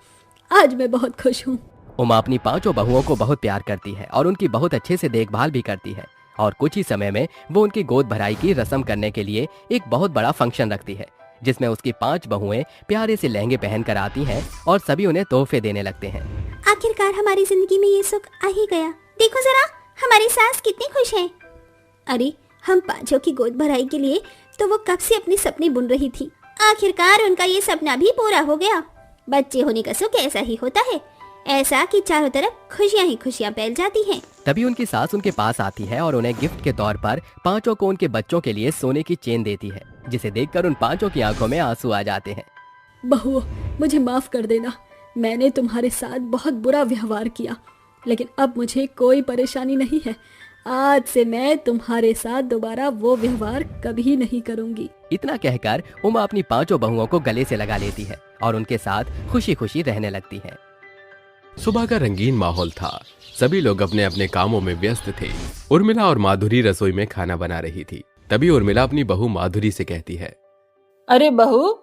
आज मैं बहुत खुश हूँ। उमा अपनी 5 बहुओं को बहुत प्यार करती है और उनकी बहुत अच्छे से देखभाल भी करती है और कुछ ही समय में वो उनकी गोद भराई की रस्म करने के लिए एक बहुत बड़ा फंक्शन रखती है, जिसमें उसकी 5 बहुएं प्यारे से लहंगे पहन कर आती हैं और सभी उन्हें तोहफे देने लगते हैं। आखिरकार हमारी जिंदगी में ये सुख आ ही गया। देखो जरा, हमारी सास कितनी खुश है। अरे हम 5 की गोद भराई के लिए तो वो कब से अपने सपने बुन रही थी। आखिरकार उनका ये सपना भी पूरा हो गया। बच्चे होने का सुख ऐसा ही होता है, ऐसा कि चारों तरफ खुशियां ही खुशियां फैल जाती हैं। तभी उनकी सास उनके पास आती है और उन्हें गिफ्ट के तौर पर 5 को उनके बच्चों के लिए सोने की चेन देती है, जिसे देखकर उन 5 की आंखों में आंसू आ जाते हैं। बहू, मुझे माफ कर देना। मैंने तुम्हारे साथ बहुत बुरा व्यवहार किया, लेकिन अब मुझे कोई परेशानी नहीं है। आज से मैं तुम्हारे साथ दोबारा वो व्यवहार कभी नहीं करूंगी। इतना कहकर उमा अपनी 5 बहुओं को गले से लगा लेती है और उनके साथ खुशी खुशी रहने लगती है। सुबह का रंगीन माहौल था। सभी लोग अपने अपने कामों में व्यस्त थे। उर्मिला और माधुरी रसोई में खाना बना रही थी। तभी उर्मिला अपनी बहू माधुरी से कहती है, अरे बहू,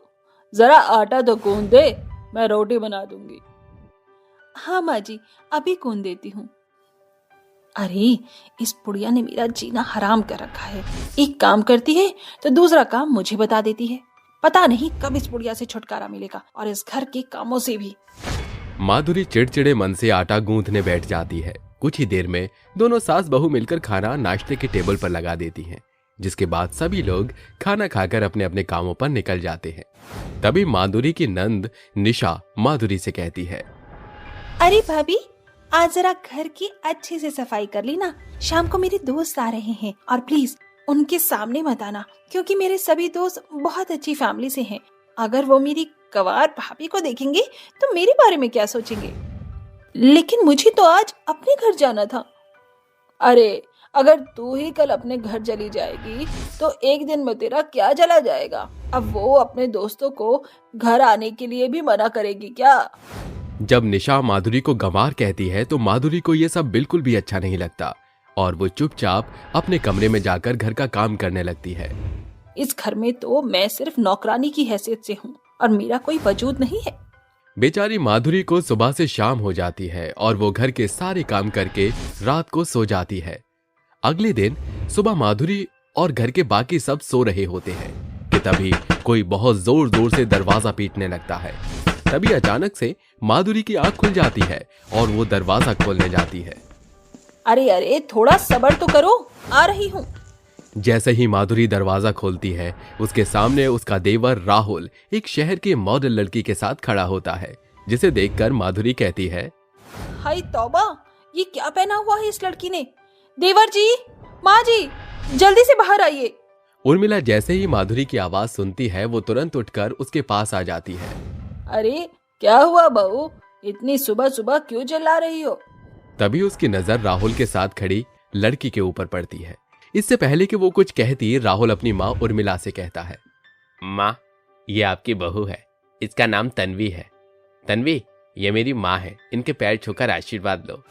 जरा आटा तो गूंद दे, मैं रोटी बना दूंगी। हाँ माँ जी, अभी गूंद देती हूँ। अरे, इस बुढ़िया ने मेरा जीना हराम कर रखा है। एक काम करती है तो दूसरा काम मुझे बता देती है। पता नहीं कब इस बुढ़िया से छुटकारा मिलेगा और इस घर के कामों से भी। माधुरी चिड़चिड़े मन से आटा गूंथने बैठ जाती है। कुछ ही देर में दोनों सास बहू मिलकर खाना नाश्ते के टेबल पर लगा देती हैं, जिसके बाद सभी लोग खाना खाकर अपने अपने कामों पर निकल जाते हैं। तभी माधुरी की नंद निशा माधुरी से कहती है, अरे भाभी, आज जरा घर की अच्छे से सफाई कर ली ना। शाम को मेरे दोस्त आ रहे हैं और प्लीज उनके सामने मत आना, क्योंकि मेरे सभी दोस्त बहुत अच्छी फैमिली से हैं। अगर वो मेरी गवार भाभी को देखेंगे तो मेरे बारे में क्या सोचेंगे। लेकिन मुझे तो आज अपने घर जाना था। अरे, अगर तू ही कल अपने घर चली जाएगी तो एक दिन में तेरा क्या चला जाएगा। अब वो अपने दोस्तों को घर आने के लिए भी मना करेगी क्या। जब निशा माधुरी को गंवार कहती है तो माधुरी को ये सब बिल्कुल भी अच्छा नहीं लगता और वो चुपचाप अपने कमरे में जाकर घर का काम करने लगती है। इस घर में तो मैं सिर्फ नौकरानी की हैसियत से हूँ और मेरा कोई वजूद नहीं है। बेचारी माधुरी को सुबह से शाम हो जाती है और वो घर के सारे काम करके रात को सो जाती है। अगले दिन सुबह माधुरी और घर के बाकी सब सो रहे होते हैं कि तभी कोई बहुत जोर जोर से दरवाजा पीटने लगता है। तभी अचानक से माधुरी की आंख खुल जाती है और वो दरवाजा खोलने जाती है। अरे अरे, थोड़ा सब्र तो करो, आ रही हूँ। जैसे ही माधुरी दरवाजा खोलती है, उसके सामने उसका देवर राहुल एक शहर के मॉडल लड़की के साथ खड़ा होता है, जिसे देखकर माधुरी कहती है, हाय तौबा, ये क्या पहना हुआ है इस लड़की ने। देवर जी, माँ जी, जल्दी से बाहर आइए। उर्मिला जैसे ही माधुरी की आवाज सुनती है, वो तुरंत उठकर उसके पास आ जाती है। अरे, क्या हुआ बहू, इतनी सुबह सुबह क्यों चिल्ला रही हो। तभी उसकी नजर राहुल के साथ खड़ी लड़की के ऊपर पड़ती है। इससे पहले कि वो कुछ कहती, राहुल अपनी माँ उर्मिला से कहता है, माँ, ये आपकी बहू है, इसका नाम तन्वी है। तन्वी, ये मेरी माँ है, इनके पैर छूकर आशीर्वाद लो।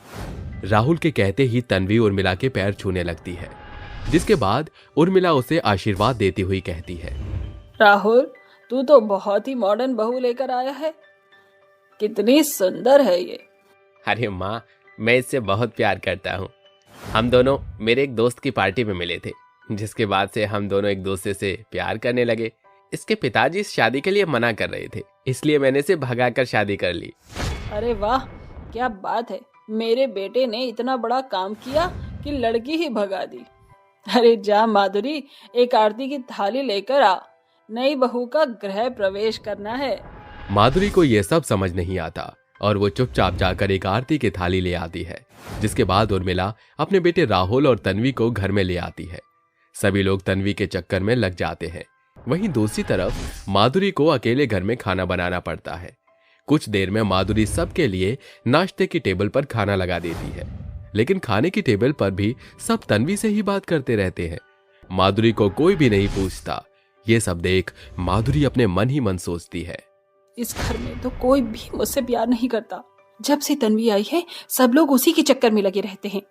राहुल के कहते ही तन्वी उर्मिला के पैर छूने लगती है, जिसके बाद उर्मिला उसे आशीर्वाद देती हुई कहती है, राहुल, तू तो बहुत ही मॉडर्न बहू लेकर आया है, कितनी सुंदर है ये। अरे माँ, मैं इससे बहुत प्यार करता हूँ। हम दोनों मेरे एक दोस्त की पार्टी में मिले थे, जिसके बाद से हम दोनों एक दूसरे से प्यार करने लगे। इसके पिताजी इस शादी के लिए मना कर रहे थे, इसलिए मैंने इसे भगाकर शादी कर ली। अरे वाह, क्या बात है, मेरे बेटे ने इतना बड़ा काम किया कि लड़की ही भगा दी। अरे जा माधुरी, एक आरती की थाली लेकर आ, नई बहू का गृह प्रवेश करना है। माधुरी को यह सब समझ नहीं आता और वो चुपचाप जाकर एक आरती की थाली ले आती है, जिसके बाद उर्मिला अपने बेटे राहुल और तन्वी को घर में ले आती है। सभी लोग तन्वी के चक्कर में लग जाते हैं। वहीं दूसरी तरफ माधुरी को अकेले घर में खाना बनाना पड़ता है। कुछ देर में माधुरी सबके लिए नाश्ते की टेबल पर खाना लगा देती है, लेकिन खाने की टेबल पर भी सब तन्वी से ही बात करते रहते हैं। माधुरी को कोई भी नहीं पूछता। ये सब देख माधुरी अपने मन ही मन सोचती है, इस घर में तो कोई भी मुझसे प्यार नहीं करता। जब से तन्वी आई है, सब लोग उसी के चक्कर में लगे रहते हैं।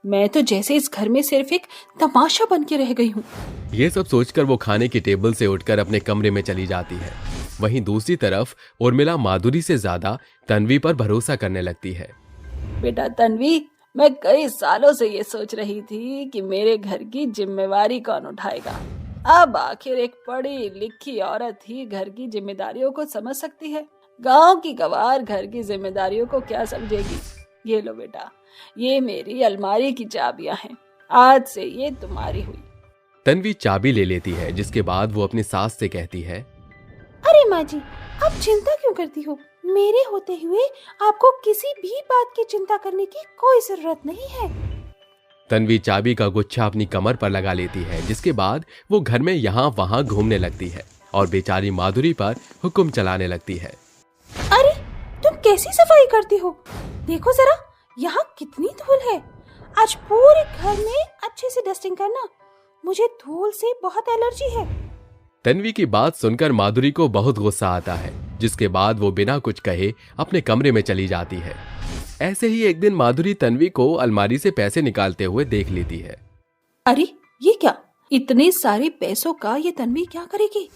मैं तो जैसे इस घर में सिर्फ एक तमाशा बन के रह गई हूँ। ये सब सोचकर वो खाने की टेबल से उठकर अपने कमरे में चली जाती है। वहीं दूसरी तरफ उर्मिला माधुरी से ज्यादा तन्वी पर भरोसा करने लगती है। बेटा तन्वी, मैं कई सालों से ये सोच रही थी कि मेरे घर की जिम्मेवारी कौन उठाएगा। अब आखिर एक पढ़ी लिखी औरत ही घर की जिम्मेदारियों को समझ सकती है। गांव की गवार घर की जिम्मेदारियों को क्या समझेगी। ये लो बेटा, ये मेरी अलमारी की चाबियां हैं, आज से ये तुम्हारी हुई। तन्वी चाबी ले लेती है, जिसके बाद वो अपनी सास से कहती है, अरे माँ जी, आप चिंता क्यों करती हो। मेरे होते हुए आपको किसी भी बात की चिंता करने की कोई जरूरत नहीं है। तन्वी चाबी का गुच्छा अपनी कमर पर लगा लेती है, जिसके बाद वो घर में यहाँ वहाँ घूमने लगती है और बेचारी माधुरी पर हुक्म चलाने लगती है। अरे तुम कैसी सफाई करती हो? देखो जरा यहाँ कितनी धूल है। आज पूरे घर में अच्छे से डस्टिंग करना। मुझे धूल से बहुत एलर्जी है। तन्वी की बात सुनकर माधुरी को बहुत गुस्सा आता है, जिसके बाद वो बिना कुछ कहे अपने कमरे में चली जाती है। ऐसे ही एक दिन माधुरी तन्वी को अलमारी से पैसे निकालते हुए देख लेती है। अरे ये क्या, इतने सारे पैसों का ये तन्वी क्या करेगी?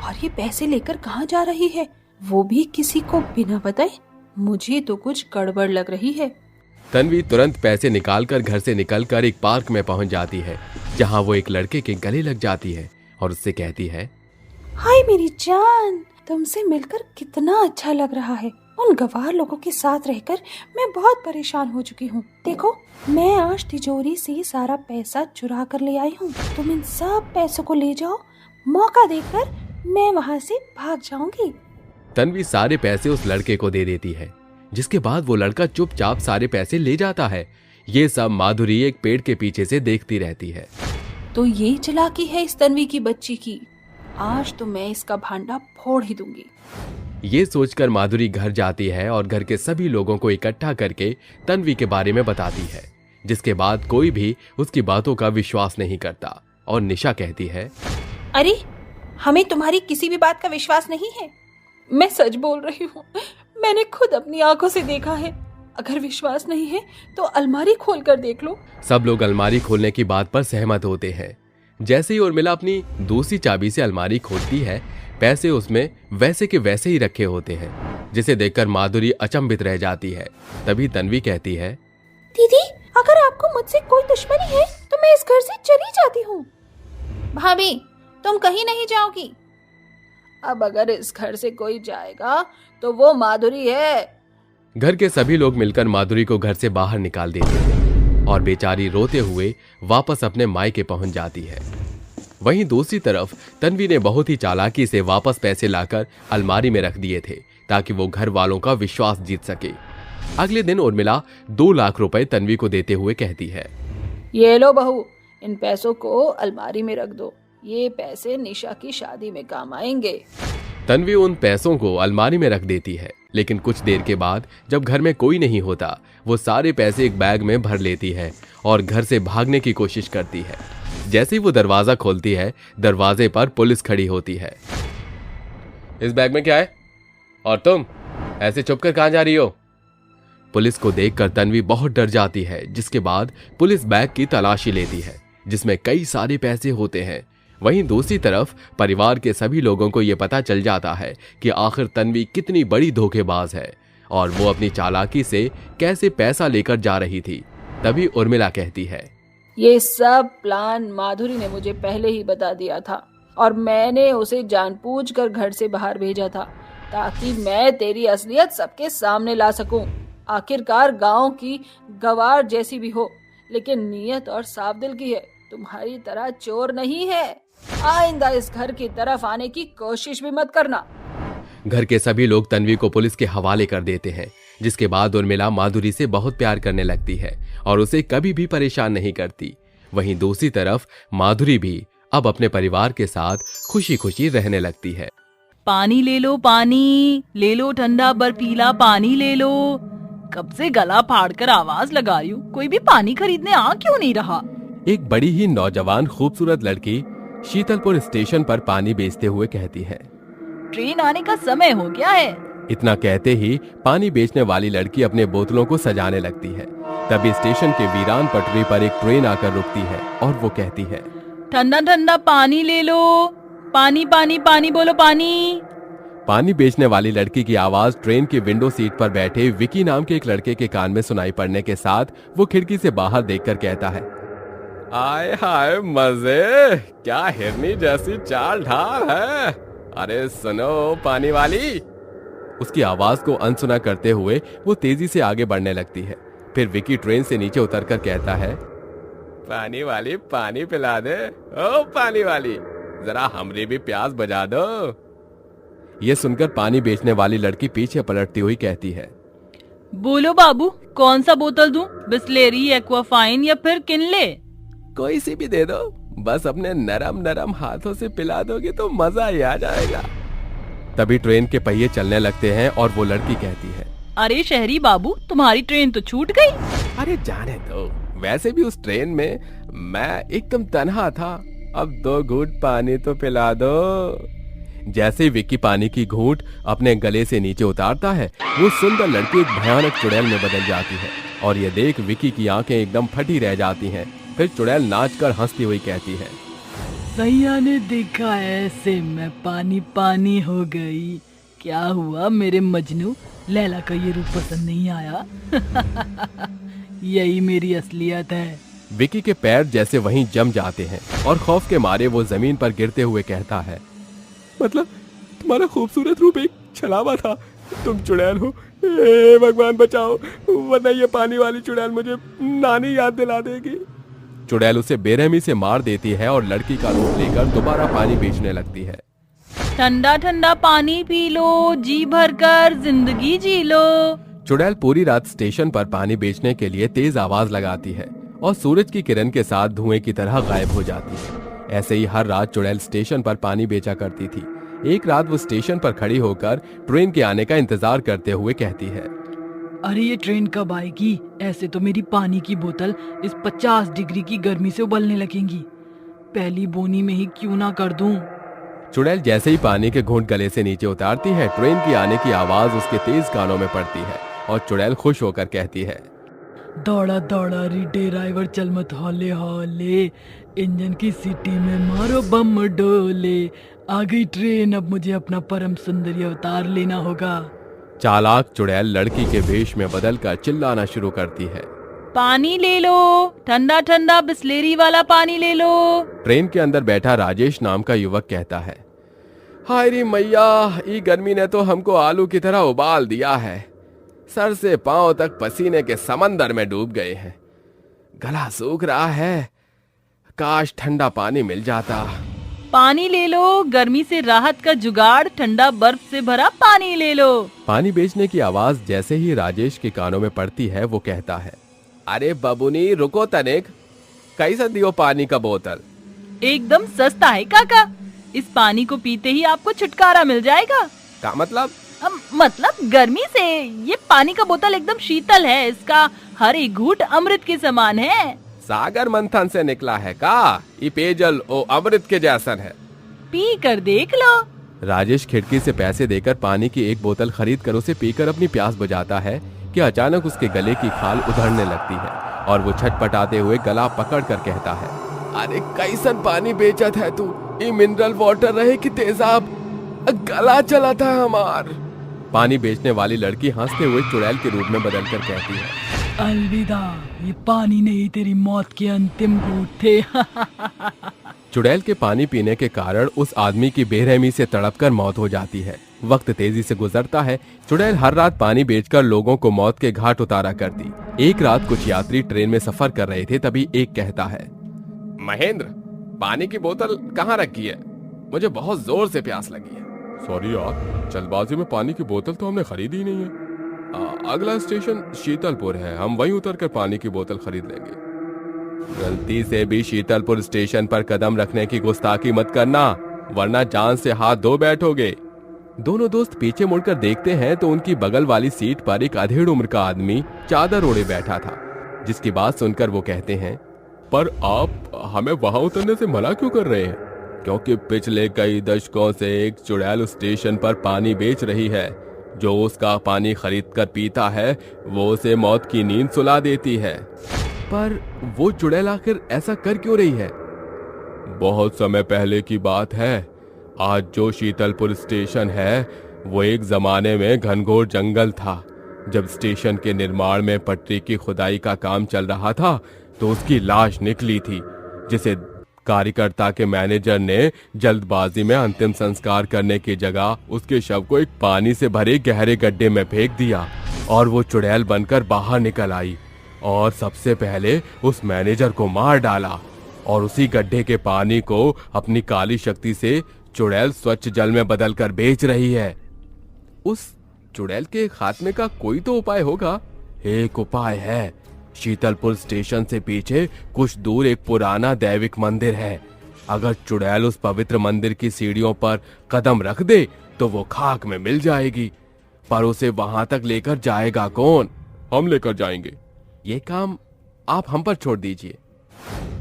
और ये पैसे लेकर कहाँ जा रही है, वो भी किसी को बिना बताए? मुझे तो कुछ गड़बड़ लग रही है। तन्वी तुरंत पैसे निकालकर घर से निकलकर एक पार्क में पहुंच जाती है, जहां वो एक लड़के के गले लग जाती है और उससे कहती है, हाय मेरी जान, तुमसे मिलकर कितना अच्छा लग रहा है। उन गवार लोगों के साथ रहकर मैं बहुत परेशान हो चुकी हूँ। देखो मैं आज तिजोरी से सारा पैसा चुरा कर ले आई हूँ। तुम इन सब पैसों को ले जाओ, मौका देकर मैं वहाँ से भाग जाऊंगी। तन्वी सारे पैसे उस लड़के को दे देती है, जिसके बाद वो लड़का चुपचाप सारे पैसे ले जाता है। ये सब माधुरी एक पेड़ के पीछे से देखती रहती है। तो ये चालाकी है इस तन्वी की बच्ची की। आज तो मैं इसका भांडा फोड़ ही दूंगी। ये सोचकर माधुरी घर जाती है और घर के सभी लोगों को इकट्ठा करके तन्वी के बारे में बताती है, जिसके बाद कोई भी उसकी बातों का विश्वास नहीं करता और निशा कहती है, अरे हमें तुम्हारी किसी भी बात का विश्वास नहीं है। मैं सच बोल रही हूँ, मैंने खुद अपनी आंखों से देखा है। अगर विश्वास नहीं है तो अलमारी खोल कर देख लो। सब लोग अलमारी खोलने की बात पर सहमत होते हैं। जैसे ही उर्मिला अपनी दूसरी चाबी से अलमारी खोलती है, पैसे उसमें वैसे के वैसे ही रखे होते हैं, जिसे देखकर माधुरी अचंभित रह जाती है। तभी तन्वी कहती है, दीदी अगर आपको मुझसे कोई दुश्मनी है तो मैं इस घर से चली जाती हूँ। भाभी तुम कहीं नहीं जाओगी। अब अगर इस घर से कोई जाएगा तो वो माधुरी है। घर के सभी लोग मिलकर माधुरी को घर से बाहर निकाल देते हैं और बेचारी रोते हुए वापस अपने मायके पहुंच जाती है। वहीं दूसरी तरफ तन्वी ने बहुत ही चालाकी से वापस पैसे लाकर अलमारी में रख दिए थे, ताकि वो घर वालों का विश्वास जीत सके। अगले दिन उर्मिला 2 लाख रुपए तन्वी को देते हुए कहती है, ये लो बहू, इन पैसों को अलमारी में रख दो। ये पैसे निशा की शादी में काम आएंगे। तन्वी उन पैसों को अलमारी में रख देती है, लेकिन कुछ देर के बाद जब घर में कोई नहीं होता, वो सारे पैसे एक बैग में भर लेती है और घर से भागने की कोशिश करती है। जैसे ही वो दरवाजा खोलती है, दरवाजे पर पुलिस खड़ी होती है। इस बैग में क्या है? और तुम ऐसे छुप कर कहां जा रही हो? पुलिस को देखकर तन्वी बहुत डर जाती है, जिसके बाद पुलिस बैग की तलाशी लेती है, जिसमें कई सारे पैसे होते हैं। वहीं दूसरी तरफ परिवार के सभी लोगों को यह पता चल जाता है कि आखिर तन्वी कितनी बड़ी धोखेबाज है और वो अपनी चालाकी से कैसे पैसा लेकर जा रही थी। तभी उर्मिला कहती है, ये सब प्लान माधुरी ने मुझे पहले ही बता दिया था और मैंने उसे जानबूझकर घर से बाहर भेजा था, ताकि मैं तेरी असलियत सबके सामने ला सकूं। आखिरकार गांव की गवार जैसी भी हो, लेकिन नीयत और साफ दिल की है। तुम्हारी तरह चोर नहीं है। आइंदा इस घर की तरफ आने की कोशिश भी मत करना। घर के सभी लोग तन्वी को पुलिस के हवाले कर देते हैं, जिसके बाद उर्मिला माधुरी से बहुत प्यार करने लगती है और उसे कभी भी परेशान नहीं करती। वहीं दूसरी तरफ माधुरी भी अब अपने परिवार के साथ खुशी खुशी रहने लगती है। पानी ले लो, पानी ले लो, ठंडा बर्फीला पानी ले लो। कब से गला फाड़कर आवाज लगा रही हूँ, कोई भी पानी खरीदने आ क्यों नहीं रहा? एक बड़ी ही नौजवान खूबसूरत लड़की शीतलपुर स्टेशन पर पानी बेचते हुए कहती है, ट्रेन आने का समय हो गया है। इतना कहते ही पानी बेचने वाली लड़की अपने बोतलों को सजाने लगती है। तभी स्टेशन के वीरान पटरी पर एक ट्रेन आकर रुकती है और वो कहती है, ठंडा ठंडा पानी ले लो, पानी पानी पानी बोलो पानी। पानी बेचने वाली लड़की की आवाज ट्रेन की विंडो सीट पर बैठे विकी नाम के एक लड़के के कान में सुनाई पड़ने के साथ वो खिड़की से बाहर देखकर कहता है, आय हाय मजे, क्या हिरनी जैसी चाल ढाल है। अरे सुनो पानी वाली। उसकी आवाज को अनसुना करते हुए वो तेजी से आगे बढ़ने लगती है। फिर विकी ट्रेन से नीचे उतरकर कहता है, पानी वाली पानी पिला दे। ओ पानी वाली, जरा हमरी भी प्यास बुझा दो। ये सुनकर पानी बेचने वाली लड़की पीछे पलटती हुई कहती है, बोलो बाबू, कौन सा बोतल दूं? बिस्लेरी, एक्वाफाइन या फिर किनले? कोई सी भी दे दो, बस अपने नरम नरम हाथों से पिला दोगे तो मजा ही आ जाएगा। तभी ट्रेन के पहिए चलने लगते हैं और वो लड़की कहती है, अरे शहरी बाबू, तुम्हारी ट्रेन तो छूट गई। अरे जाने दो, वैसे भी उस ट्रेन में मैं एकदम तन्हा था, अब 2 घूंट पानी तो पिला दो। जैसे ही विक्की पानी की घूंट अपने गले से नीचे उतारता है, वो सुंदर लड़की एक भयानक चुड़ैल में बदल जाती है और ये देख विक्की की आंखें एकदम फटी रह जाती हैं। फिर चुड़ैल नाचकर हंसती हुई कहती है, सैया ने देखा ऐसे मैं पानी पानी हो गई। क्या हुआ मेरे मजनू, लैला का ये रूप पसंद नहीं आया? यही मेरी असलियत है। विक्की के पैर जैसे वहीं जम जाते हैं और खौफ के मारे वो जमीन पर गिरते हुए कहता है, मतलब तुम्हारा खूबसूरत रूप एक छलावा था, तुम चुड़ैल हो। ए भगवान बचाओ, वरना ये पानी वाली चुड़ैल मुझे नानी याद दिला देगी। चुड़ैल उसे बेरहमी से मार देती है और लड़की का रूप लेकर दोबारा पानी बेचने लगती है। ठंडा ठंडा पानी पी लो, जी भरकर जिंदगी जी लो। चुड़ैल पूरी रात स्टेशन पर पानी बेचने के लिए तेज आवाज लगाती है और सूरज की किरण के साथ धुएं की तरह गायब हो जाती है। ऐसे ही हर रात चुड़ैल स्टेशन पर पानी बेचा करती थी। एक रात वो स्टेशन पर खड़ी होकर ट्रेन के आने का इंतजार करते हुए कहती है, अरे ये ट्रेन कब आएगी? ऐसे तो मेरी पानी की बोतल इस 50 डिग्री की गर्मी से उबलने लगेंगी। पहली बोनी में ही क्यों ना कर दूं। चुड़ैल जैसे ही पानी के घूंट गले से नीचे उतारती है, ट्रेन की आने की आवाज उसके तेज कानों में पड़ती है और चुड़ैल खुश होकर कहती है, दौड़ा दौड़ा री ड्राइवर चल मत हौले हौले, इंजन की सीटी में मारो बम डोले। आ गई ट्रेन, अब मुझे अपना परम सुंदरी अवतार लेना होगा। चालाक चुड़ैल लड़की के वेश में बदलकर चिल्लाना शुरू करती है, पानी ले लो, ठंडा ठंडा बिस्लेरी वाला पानी ले लो। ट्रेन के अंदर बैठा राजेश नाम का युवक कहता है, हाय री मैया, ई गर्मी ने तो हमको आलू की तरह उबाल दिया है। सर से पांव तक पसीने के समंदर में डूब गए हैं, गला सूख रहा है, काश ठंडा पानी मिल जाता। पानी ले लो, गर्मी से राहत का जुगाड़, ठंडा बर्फ से भरा पानी ले लो। पानी बेचने की आवाज जैसे ही राजेश के कानों में पड़ती है, वो कहता है, अरे बबुनी रुको तनिक, कैसा दियो पानी का बोतल? एकदम सस्ता है काका, इस पानी को पीते ही आपको छुटकारा मिल जाएगा। क्या मतलब? मतलब गर्मी से ये पानी का बोतल एकदम शीतल है, इसका हर एक घूंट अमृत के समान है। सागर मंथन से निकला है का? ये पेयजल ओ अमृत के जैसन है, पी कर देख लो। राजेश खिड़की से पैसे देकर पानी की एक बोतल खरीद कर उसे पीकर अपनी प्यास बुझाता है कि अचानक उसके गले की खाल उधड़ने लगती है और वो छटपटाते हुए गला पकड़ कर कहता है, अरे कैसन पानी बेचत है तू? ये मिनरल वाटर रहे कि तेजाब? गला चला था हमार। पानी बेचने वाली लड़की हंसते हुए चुड़ैल के रूप में बदलकर कहती है, अलविदा, ये पानी नहीं तेरी मौत के अंतिम घूंट थे। चुड़ैल के पानी पीने के कारण उस आदमी की बेरहमी से तड़पकर मौत हो जाती है। वक्त तेजी से गुजरता है। चुड़ैल हर रात पानी बेचकर लोगों को मौत के घाट उतारा करती। एक रात कुछ यात्री ट्रेन में सफर कर रहे थे, तभी एक कहता है, महेंद्र, पानी की बोतल कहाँ रखी है? मुझे बहुत जोर से प्यास लगी है। सॉरी यार, जल्दबाजी में पानी की बोतल तो हमने खरीदी ही नहीं है। अगला स्टेशन शीतलपुर है, हम वहीं उतरकर पानी की बोतल खरीद लेंगे। गलती से भी शीतलपुर स्टेशन पर कदम रखने की गुस्ताखी मत करना, वरना जान से हाथ धो बैठोगे। दोनों दोस्त पीछे मुड़कर देखते हैं तो उनकी बगल वाली सीट पर एक अधेड़ उम्र का आदमी चादर ओढ़े बैठा था, जिसकी बात सुनकर वो कहते हैं, पर आप हमें वहां उतरने से मना क्यों कर रहे हैं? क्योंकि पिछले कई दशकों से एक चुड़ैल स्टेशन पर पानी बेच रही है। जो उसका पानी खरीदकर पीता है वो उसे मौत की नींद सुला देती है। पर वो चुड़ैल आखिर ऐसा कर क्यों रही है? बहुत समय पहले की बात है। आज जो शीतलपुर स्टेशन है वो एक जमाने में घनघोर जंगल था। जब स्टेशन के निर्माण में पटरी की खुदाई का काम चल रहा था तो उसकी लाश निकली थी, जिसे कार्यकर्ता के मैनेजर ने जल्दबाजी में अंतिम संस्कार करने की जगह उसके शव को एक पानी से भरे गहरे गड्ढे में फेंक दिया और वो चुड़ैल बनकर बाहर निकल आई और सबसे पहले उस मैनेजर को मार डाला और उसी गड्ढे के पानी को अपनी काली शक्ति से चुड़ैल स्वच्छ जल में बदलकर बेच रही है। उस चुड़ैल के खात्मे का कोई तो उपाय होगा। एक उपाय है, शीतलपुर स्टेशन से पीछे कुछ दूर एक पुराना दैविक मंदिर है। अगर चुड़ैल उस पवित्र मंदिर की सीढ़ियों पर कदम रख दे तो वो खाक में मिल जाएगी, पर उसे वहां तक लेकर जाएगा कौन? हम लेकर जाएंगे। ये काम आप हम पर छोड़ दीजिए।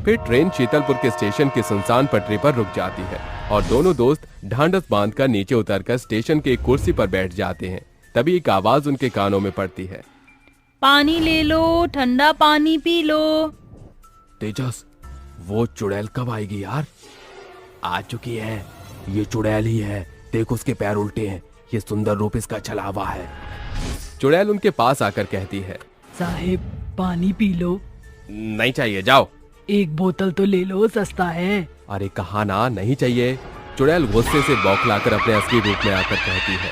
फिर ट्रेन शीतलपुर के स्टेशन की सुनसान पटरी पर रुक जाती है और दोनों दोस्त ढांढस बांधकर नीचे उतरकर स्टेशन की एक कुर्सी पर बैठ जाते हैं। तभी एक आवाज उनके कानों में पड़ती है। पानी ले लो, ठंडा पानी पी लो। तेजस, वो चुड़ैल कब आएगी यार? आ चुकी है, ये चुड़ैल ही है। देख उसके पैर उल्टे हैं, ये सुंदर रूप इसका छलावा है। चुड़ैल उनके पास आकर कहती है, साहेब पानी पी लो। नहीं चाहिए, जाओ। एक बोतल तो ले लो, सस्ता है। अरे कहा ना नहीं चाहिए। चुड़ैल गुस्से से बौखलाकर अपने असली रूप में आकर कहती है,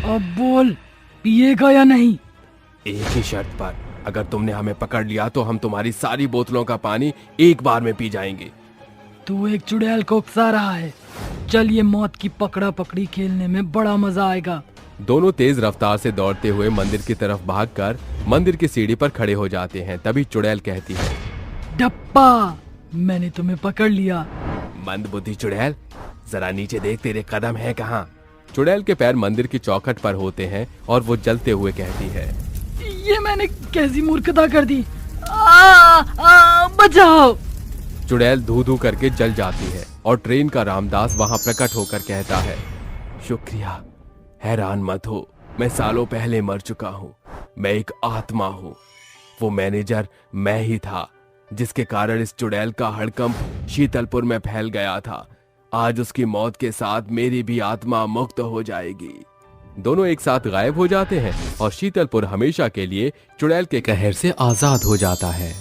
अब बोल, पिएगा या नहीं? एक ही शर्त पर, अगर तुमने हमें पकड़ लिया तो हम तुम्हारी सारी बोतलों का पानी एक बार में पी जाएंगे। तू एक चुड़ैल को उकसा रहा है। चल, ये मौत की पकड़ा पकड़ी खेलने में बड़ा मजा आएगा। दोनों तेज रफ्तार से दौड़ते हुए मंदिर की तरफ भागकर मंदिर की सीढ़ी पर खड़े हो जाते हैं। तभी चुड़ैल कहती है, डप्पा, मैंने तुम्हें पकड़ लिया। मंदबुद्धि चुड़ैल, जरा नीचे देख, तेरे कदम है कहाँ? चुड़ैल के पैर मंदिर की चौखट पर होते हैं और वो जलते हुए कहती है, ये मैंने कैसी मूर्खता कर दी। बचाओ। चुड़ैल धू धू करके जल जाती है और ट्रेन का रामदास वहां प्रकट होकर कहता है, शुक्रिया, हैरान मत हो, मैं सालों पहले मर चुका हूँ। मैं एक आत्मा हूँ। वो मैनेजर मैं ही था जिसके कारण इस चुड़ैल का हड़कंप शीतलपुर में फैल गया था। आज उसकी मौत के साथ मेरी भी आत्मा मुक्त हो जाएगी। दोनों एक साथ गायब हो जाते हैं और शीतलपुर हमेशा के लिए चुड़ैल के कहर से आजाद हो जाता है।